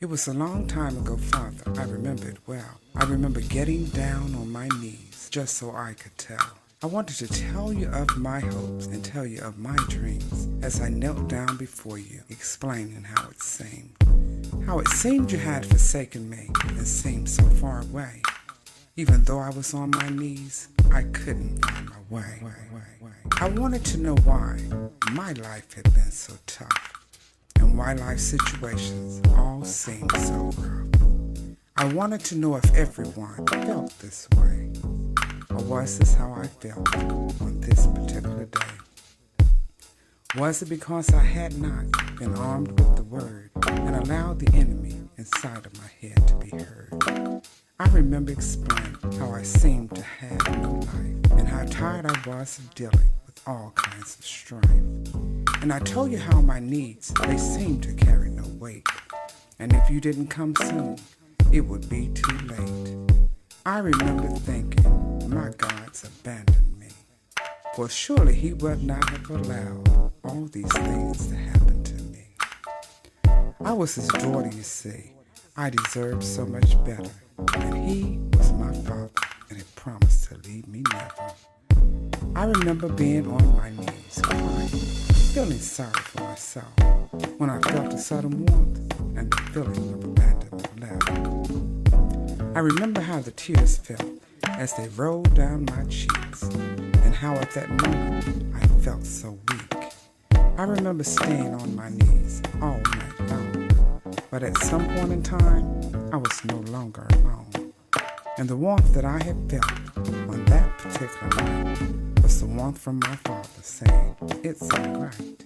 It was a long time ago, Father. I remember it well. I remember getting down on my knees just so I could tell. I wanted to tell you of my hopes and tell you of my dreams as I knelt down before you, explaining how it seemed. How it seemed you had forsaken me and seemed so far away. Even though I was on my knees, I couldn't find my way. I wanted to know why my life had been so tough and why life situations all seemed so rough. I wanted to know if everyone felt this way, or was this how I felt on this particular day? Was it because I had not been armed with the word and allowed the enemy inside of my head to be heard? I remember explaining how I seemed to have no life and how tired I was of dealing with all kinds of strife. And I told you how my needs, they seemed to carry no weight. And if you didn't come soon, it would be too late. I remember thinking, my God's abandoned me. For surely he would not have allowed all these things to happen to me. I was his daughter, you see. I deserved so much better. And he was my father and had promised to leave me never. I remember being on my knees, crying, feeling sorry for myself when I felt a sudden warmth and the feeling of abandonment left. I remember how the tears felt as they rolled down my cheeks and how at that moment I felt so weak. I remember staying on my knees all night long, but at some point in time I was no longer alone. And the warmth that I had felt on that particular night was the warmth from my Father saying, it's all right.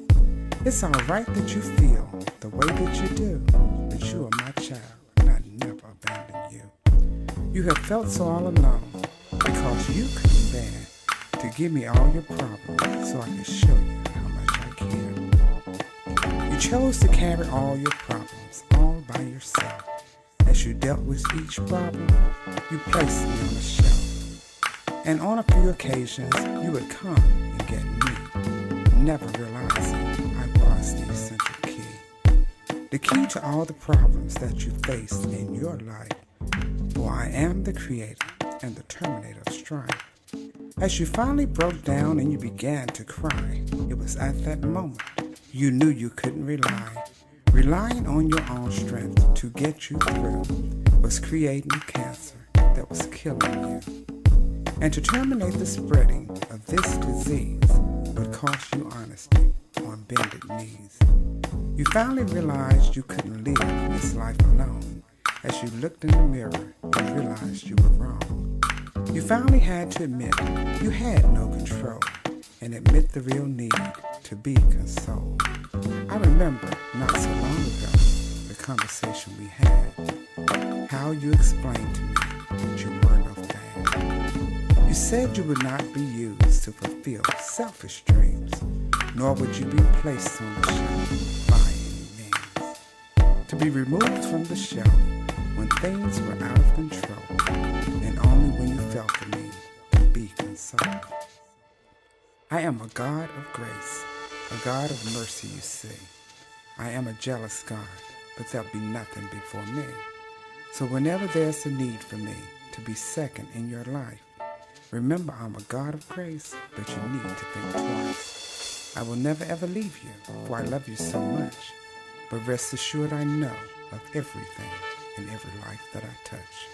It's all right that you feel the way that you do, but you are my child and I never abandon you. You have felt so all alone because you couldn't bear to give me all your problems so I could show you how much I care. You chose to carry all your problems all by yourself. As you dealt with each problem, you placed me on a shelf. And on a few occasions, you would come and get me, never realizing I was the essential key. The key to all the problems that you faced in your life. For I am the creator and the terminator of strife. As you finally broke down and you began to cry, it was at that moment you knew you couldn't rely. Relying on your own strength to get you through was creating cancer that was killing you. And to terminate the spreading of this disease would cost you honesty on bended knees. You finally realized you couldn't live this life alone as you looked in the mirror and realized you were wrong. You finally had to admit you had no control and admit the real need to be consoled. I remember not so long ago the conversation we had, how you explained to me that you were no fad. You said you would not be used to fulfill selfish dreams, nor would you be placed on the shelf by any means. To be removed from the shelf when things were out of control, and only when you felt the need to be consoled. I am a God of grace, a God of mercy, you see. I am a jealous God, but there'll be nothing before me. So whenever there's a need for me to be second in your life, remember I'm a God of grace, but you need to think twice. I will never ever leave you, for I love you so much. But rest assured I know of everything in every life that I touch.